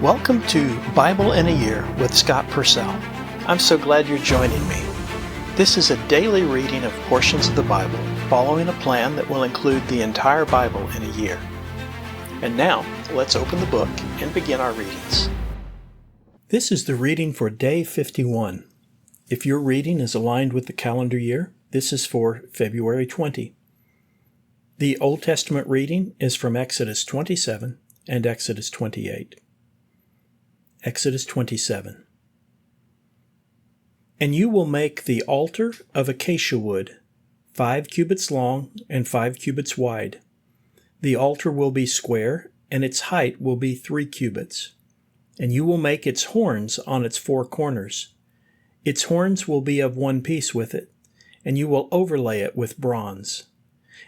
Welcome to Bible in a Year with Scott Purcell. I'm so glad you're joining me. This is a daily reading of portions of the Bible, following a plan that will include the entire Bible in a year. And now, let's open the book and begin our readings. This is the reading for day 51. If your reading is aligned with the calendar year, this is for February 20. The Old Testament reading is from Exodus 27 and Exodus 28. Exodus 27. And you will make the altar of acacia wood, 5 cubits long and 5 cubits wide. The altar will be square, and its height will be 3 cubits. And you will make its horns on its 4 corners. Its horns will be of one piece with it, and you will overlay it with bronze.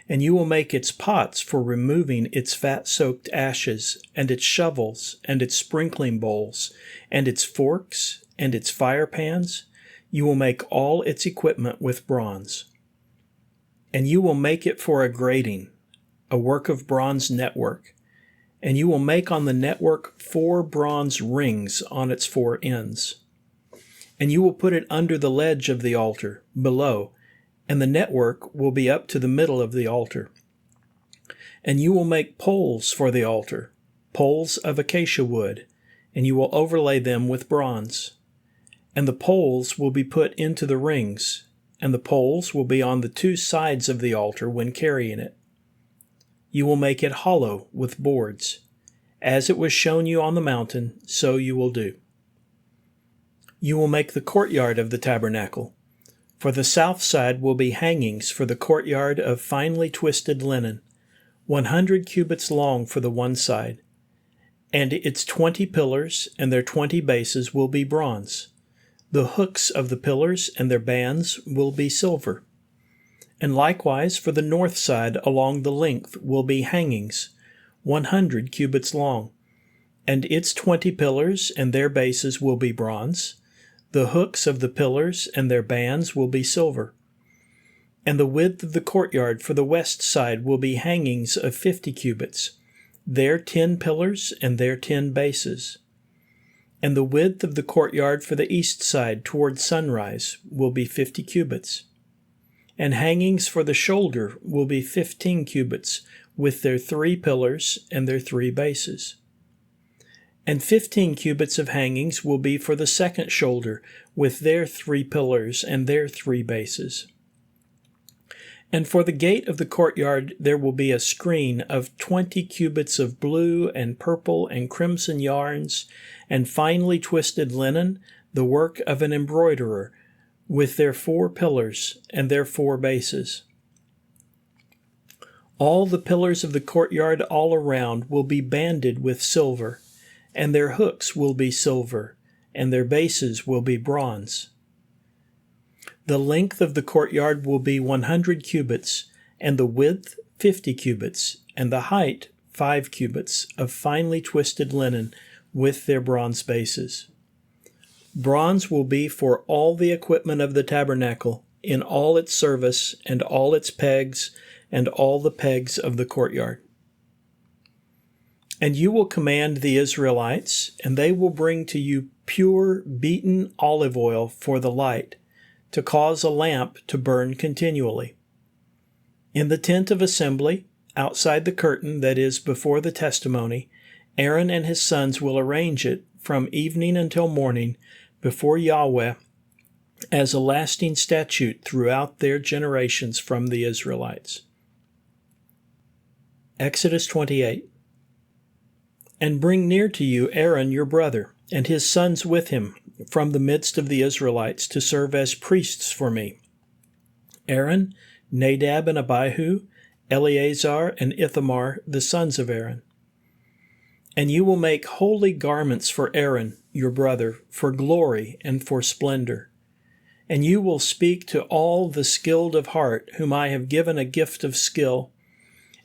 And you will make its pots for removing its fat-soaked ashes, and its shovels, and its sprinkling bowls, and its forks, and its fire pans. You will make all its equipment with bronze. And you will make it for a grating, a work of bronze network. And you will make on the network 4 bronze rings on its 4 ends. And you will put it under the ledge of the altar, below, and the network will be up to the middle of the altar. And you will make poles for the altar, poles of acacia wood, and you will overlay them with bronze. And the poles will be put into the rings, and the poles will be on the 2 sides of the altar when carrying it. You will make it hollow with boards. As it was shown you on the mountain, so you will do. You will make the courtyard of the tabernacle. For the south side will be hangings for the courtyard of finely twisted linen, 100 cubits long for the one side. And its 20 pillars and their 20 bases will be bronze. The hooks of the pillars and their bands will be silver. And likewise for the north side along the length will be hangings, 100 cubits long. And its 20 pillars and their bases will be bronze. The hooks of the pillars and their bands will be silver. And the width of the courtyard for the west side will be hangings of 50 cubits, their 10 pillars and their 10 bases. And the width of the courtyard for the east side toward sunrise will be 50 cubits. And hangings for the shoulder will be 15 cubits, with their 3 pillars and their 3 bases. And 15 cubits of hangings will be for the second shoulder, with their 3 pillars and their 3 bases. And for the gate of the courtyard there will be a screen of 20 cubits of blue and purple and crimson yarns, and finely twisted linen, the work of an embroiderer, with their 4 pillars and their 4 bases. All the pillars of the courtyard all around will be banded with silver, and their hooks will be silver, and their bases will be bronze. The length of the courtyard will be 100 cubits, and the width 50 cubits, and the height 5 cubits of finely twisted linen with their bronze bases. Bronze will be for all the equipment of the tabernacle, in all its service, and all its pegs, and all the pegs of the courtyard. And you will command the Israelites, and they will bring to you pure beaten olive oil for the light, to cause a lamp to burn continually. In the tent of assembly, outside the curtain that is before the testimony, Aaron and his sons will arrange it from evening until morning before Yahweh as a lasting statute throughout their generations from the Israelites. Exodus 28. And bring near to you Aaron your brother, and his sons with him, from the midst of the Israelites, to serve as priests for me. Aaron, Nadab and Abihu, Eleazar and Ithamar, the sons of Aaron. And you will make holy garments for Aaron your brother, for glory and for splendor. And you will speak to all the skilled of heart, whom I have given a gift of skill,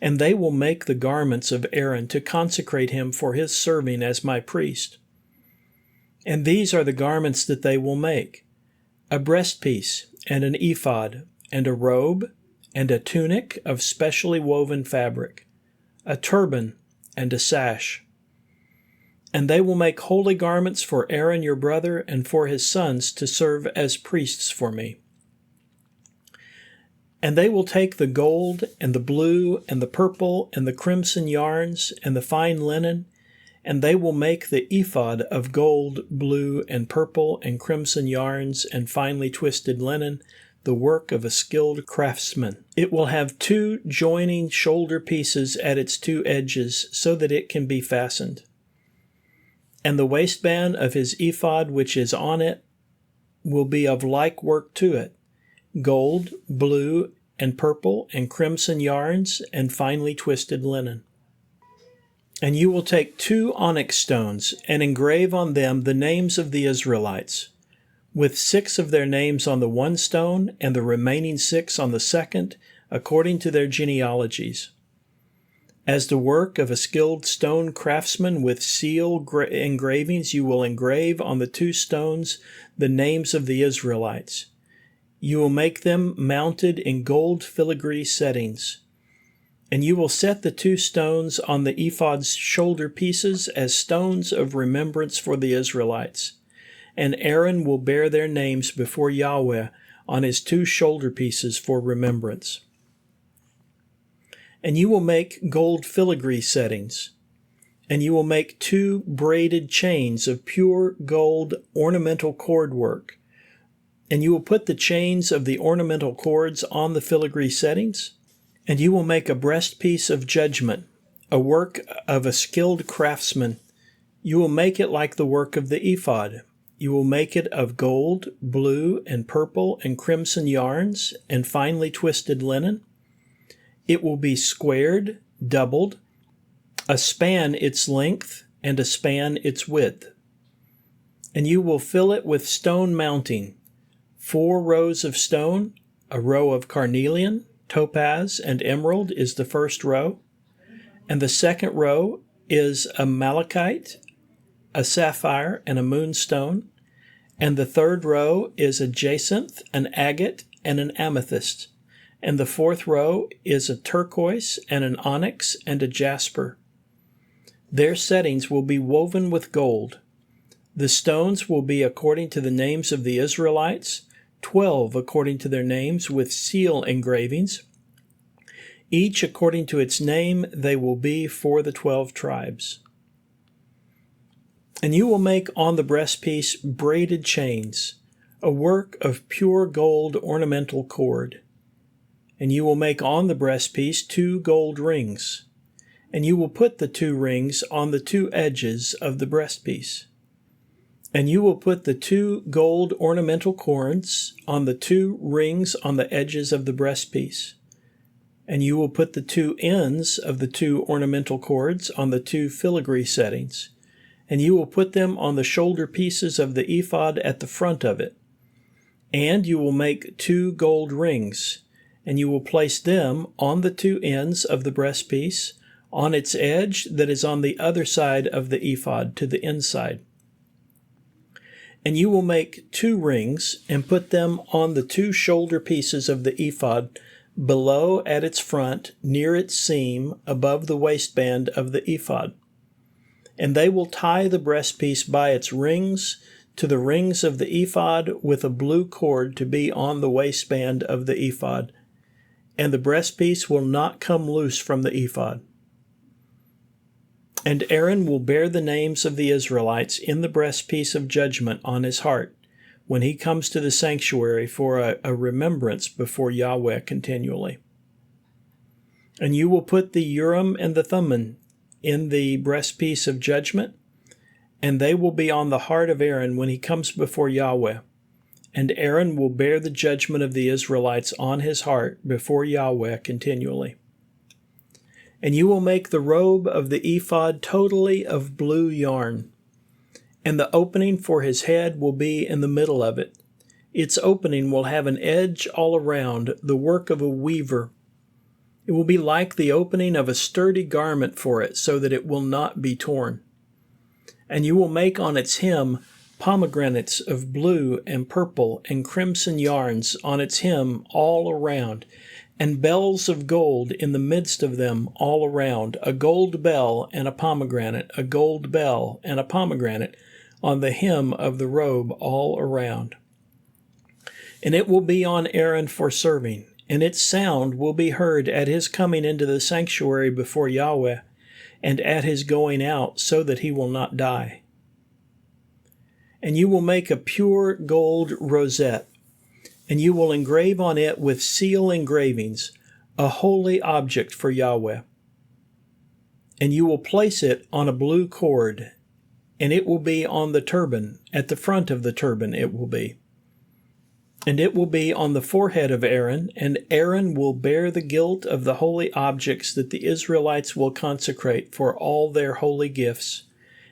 and they will make the garments of Aaron to consecrate him for his serving as my priest. And these are the garments that they will make: a breastpiece, and an ephod, and a robe, and a tunic of specially woven fabric, a turban, and a sash. And they will make holy garments for Aaron your brother and for his sons to serve as priests for me. And they will take the gold and the blue and the purple and the crimson yarns and the fine linen, and they will make the ephod of gold, blue, and purple and crimson yarns and finely twisted linen, the work of a skilled craftsman. It will have 2 joining shoulder pieces at its 2 edges so that it can be fastened. And the waistband of his ephod which is on it will be of like work to it, gold, blue, and purple, and crimson yarns, and finely twisted linen. And you will take 2 onyx stones, and engrave on them the names of the Israelites, with 6 of their names on the one stone, and the remaining 6 on the second, according to their genealogies. As the work of a skilled stone craftsman with seal engravings, you will engrave on the 2 stones the names of the Israelites. You will make them mounted in gold filigree settings. And you will set the 2 stones on the ephod's shoulder pieces as stones of remembrance for the Israelites. And Aaron will bear their names before Yahweh on his 2 shoulder pieces for remembrance. And you will make gold filigree settings. And you will make 2 braided chains of pure gold ornamental cord work. And you will put the chains of the ornamental cords on the filigree settings. And you will make a breastpiece of judgment, a work of a skilled craftsman. You will make it like the work of the ephod. You will make it of gold, blue, and purple, and crimson yarns, and finely twisted linen. It will be squared, doubled, a span its length, and a span its width. And you will fill it with stone mounting, 4 rows of stone, a row of carnelian, topaz, and emerald is the first row, and the second row is a malachite, a sapphire, and a moonstone, and the third row is a jacinth, an agate, and an amethyst, and the 4th row is a turquoise, and an onyx, and a jasper. Their settings will be woven with gold. The stones will be according to the names of the Israelites, 12 according to their names with seal engravings. Each according to its name they will be for the 12 tribes. And you will make on the breastpiece braided chains, a work of pure gold ornamental cord. And you will make on the breastpiece 2 gold rings. And you will put the 2 rings on the 2 edges of the breastpiece. And you will put the 2 gold ornamental cords on the 2 rings on the edges of the breastpiece. And you will put the 2 ends of the 2 ornamental cords on the 2 filigree settings. And you will put them on the shoulder pieces of the ephod at the front of it. And you will make 2 gold rings, and you will place them on the 2 ends of the breastpiece, on its edge that is on the other side of the ephod to the inside. And you will make 2 rings and put them on the 2 shoulder pieces of the ephod below at its front, near its seam, above the waistband of the ephod. And they will tie the breastpiece by its rings to the rings of the ephod with a blue cord to be on the waistband of the ephod. And the breastpiece will not come loose from the ephod. And Aaron will bear the names of the Israelites in the breastpiece of judgment on his heart when he comes to the sanctuary for a remembrance before Yahweh continually. And you will put the Urim and the Thummim in the breastpiece of judgment, and they will be on the heart of Aaron when he comes before Yahweh. And Aaron will bear the judgment of the Israelites on his heart before Yahweh continually. And you will make the robe of the ephod totally of blue yarn, and the opening for his head will be in the middle of it. Its opening will have an edge all around, the work of a weaver. It will be like the opening of a sturdy garment for it, so that it will not be torn. And you will make on its hem pomegranates of blue and purple and crimson yarns on its hem all around, and bells of gold in the midst of them all around, a gold bell and a pomegranate, a gold bell and a pomegranate on the hem of the robe all around. And it will be on Aaron for serving, and its sound will be heard at his coming into the sanctuary before Yahweh, and at his going out, so that he will not die. And you will make a pure gold rosette, and you will engrave on it with seal engravings a holy object for Yahweh. And you will place it on a blue cord, and it will be on the turban, at the front of the turban it will be. And it will be on the forehead of Aaron, and Aaron will bear the guilt of the holy objects that the Israelites will consecrate for all their holy gifts,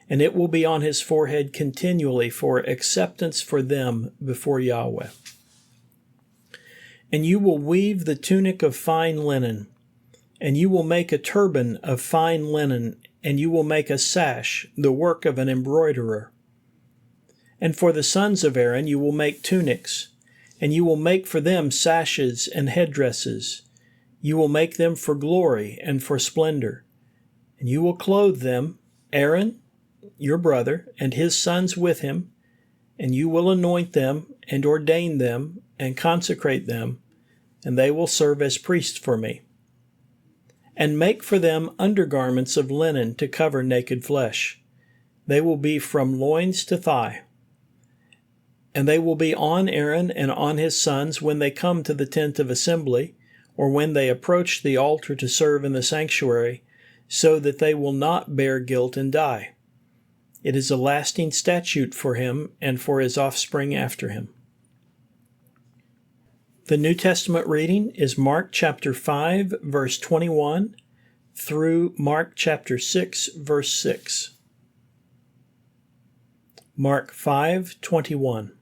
and it will be on his forehead continually for acceptance for them before Yahweh. And you will weave the tunic of fine linen, and you will make a turban of fine linen, and you will make a sash, the work of an embroiderer. And for the sons of Aaron you will make tunics, and you will make for them sashes and headdresses. You will make them for glory and for splendor. And you will clothe them, Aaron, your brother, and his sons with him, and you will anoint them and ordain them and consecrate them, and they will serve as priests for me. And make for them undergarments of linen to cover naked flesh. They will be from loins to thigh. And they will be on Aaron and on his sons when they come to the tent of assembly, or when they approach the altar to serve in the sanctuary, so that they will not bear guilt and die. It is a lasting statute for him and for his offspring after him. The New Testament reading is Mark chapter 5, verse 21 through Mark chapter 6, verse 6. Mark 5:21.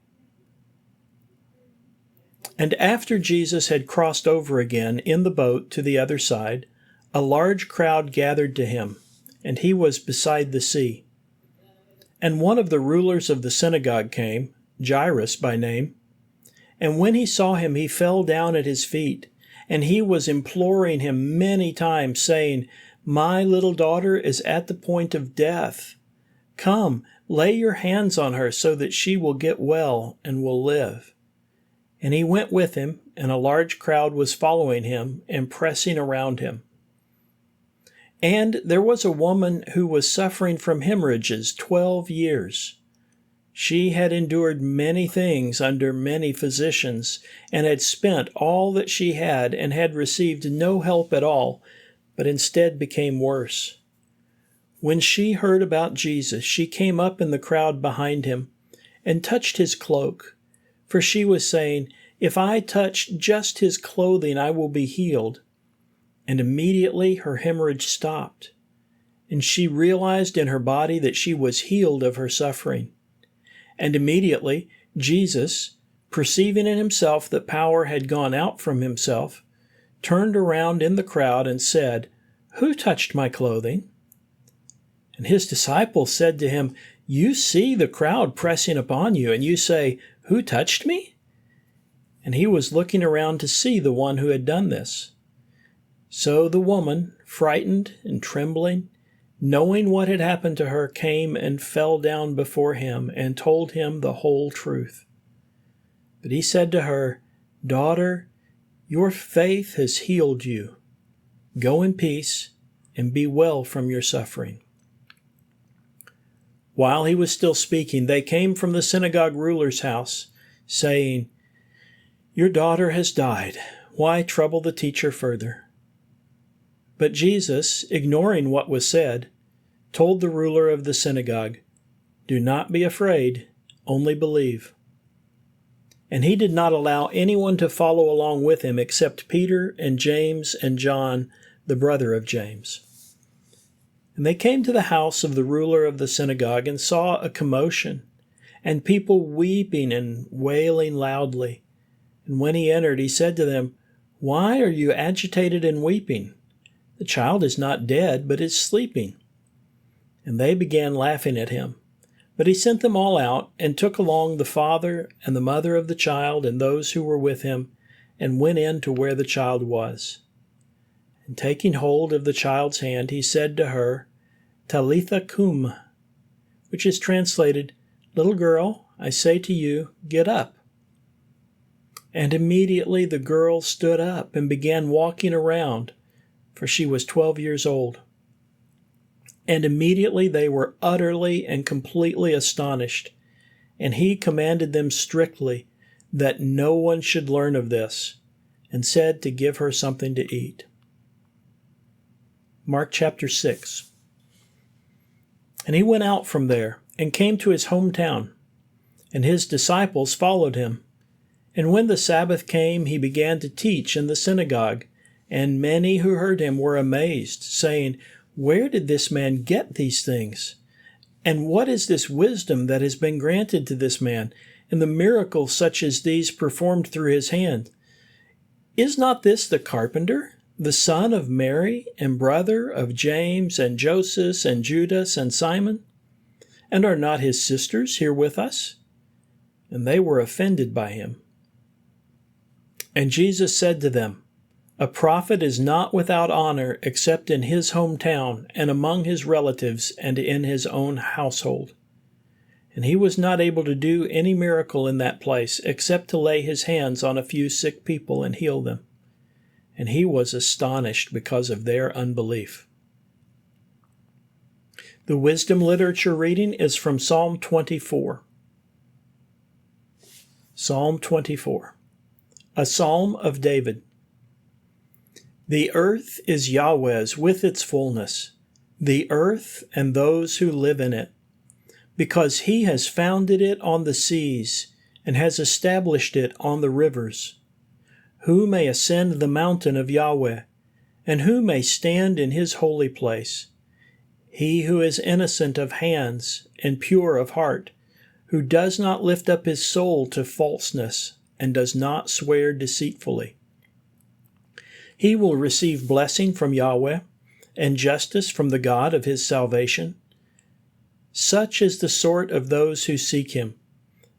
And after Jesus had crossed over again in the boat to the other side, a large crowd gathered to him, and he was beside the sea. And one of the rulers of the synagogue came, Jairus by name. And when he saw him, he fell down at his feet, and he was imploring him many times, saying, "My little daughter is at the point of death. Come, lay your hands on her so that she will get well and will live." And he went with him, and a large crowd was following him and pressing around him. And there was a woman who was suffering from hemorrhages 12 years. She had endured many things under many physicians, and had spent all that she had, and had received no help at all, but instead became worse. When she heard about Jesus, she came up in the crowd behind him, and touched his cloak. For she was saying, "If I touch just his clothing, I will be healed." And immediately her hemorrhage stopped, and she realized in her body that she was healed of her suffering. And immediately Jesus, perceiving in himself that power had gone out from himself, turned around in the crowd and said, "Who touched my clothing?" And his disciples said to him, "You see the crowd pressing upon you, and you say, 'Who touched me?'" And he was looking around to see the one who had done this. So the woman, frightened and trembling, knowing what had happened to her, came and fell down before him and told him the whole truth. But he said to her, "Daughter, your faith has healed you. Go in peace and be well from your suffering." While he was still speaking, they came from the synagogue ruler's house, saying, "Your daughter has died. Why trouble the teacher further?" But Jesus, ignoring what was said, told the ruler of the synagogue, "Do not be afraid, only believe." And he did not allow anyone to follow along with him except Peter and James and John, the brother of James. And they came to the house of the ruler of the synagogue and saw a commotion, and people weeping and wailing loudly. And when he entered, he said to them, "Why are you agitated and weeping? The child is not dead, but is sleeping." And they began laughing at him. But he sent them all out, and took along the father and the mother of the child and those who were with him, and went in to where the child was. And taking hold of the child's hand, he said to her, Talitha cum, which is translated, Little girl, I say to you, get up. And immediately the girl stood up and began walking around, for she was 12 years old. And immediately they were utterly and completely astonished, and he commanded them strictly that no one should learn of this, and said to give her something to eat. Mark chapter 6. And he went out from there, and came to his hometown, and his disciples followed him. And when the Sabbath came, he began to teach in the synagogue, and many who heard him were amazed, saying, Where did this man get these things? And what is this wisdom that has been granted to this man, and the miracles such as these performed through his hand? Is not this the carpenter, the son of Mary, and brother of James, and Joseph, and Judas, and Simon? And are not his sisters here with us? And they were offended by him. And Jesus said to them, A prophet is not without honor except in his hometown, and among his relatives, and in his own household. And he was not able to do any miracle in that place, except to lay his hands on a few sick people and heal them. And he was astonished because of their unbelief. The wisdom literature reading is from Psalm 24. Psalm 24. A Psalm of David. The earth is Yahweh's with its fullness, the earth and those who live in it, because he has founded it on the seas and has established it on the rivers. Who may ascend the mountain of Yahweh, and who may stand in his holy place? He who is innocent of hands and pure of heart, who does not lift up his soul to falseness, and does not swear deceitfully. He will receive blessing from Yahweh, and justice from the God of his salvation. Such is the sort of those who seek him,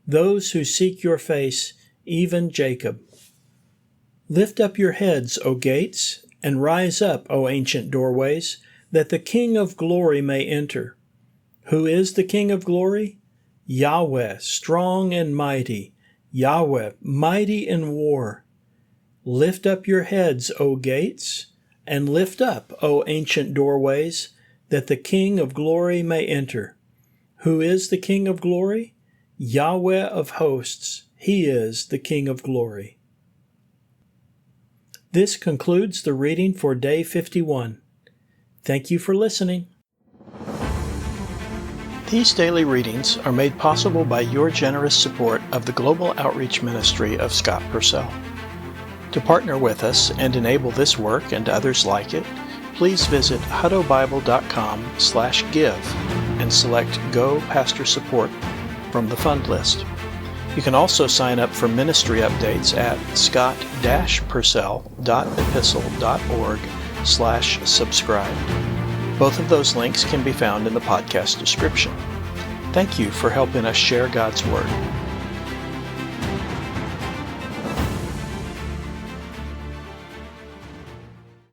those who seek your face, even Jacob. Lift up your heads, O gates, and rise up, O ancient doorways, that the King of glory may enter. Who is the King of glory? Yahweh, strong and mighty, Yahweh, mighty in war. Lift up your heads, O gates, and lift up, O ancient doorways, that the King of glory may enter. Who is the King of glory? Yahweh of hosts, he is the King of glory. This concludes the reading for Day 51. Thank you for listening. These daily readings are made possible by your generous support of the Global Outreach Ministry of Scott Purcell. To partner with us and enable this work and others like it, please visit huttobible.com/give and select Go Pastor Support from the fund list. You can also sign up for ministry updates at scott-purcell.epistle.org/subscribe. Both of those links can be found in the podcast description. Thank you for helping us share God's Word.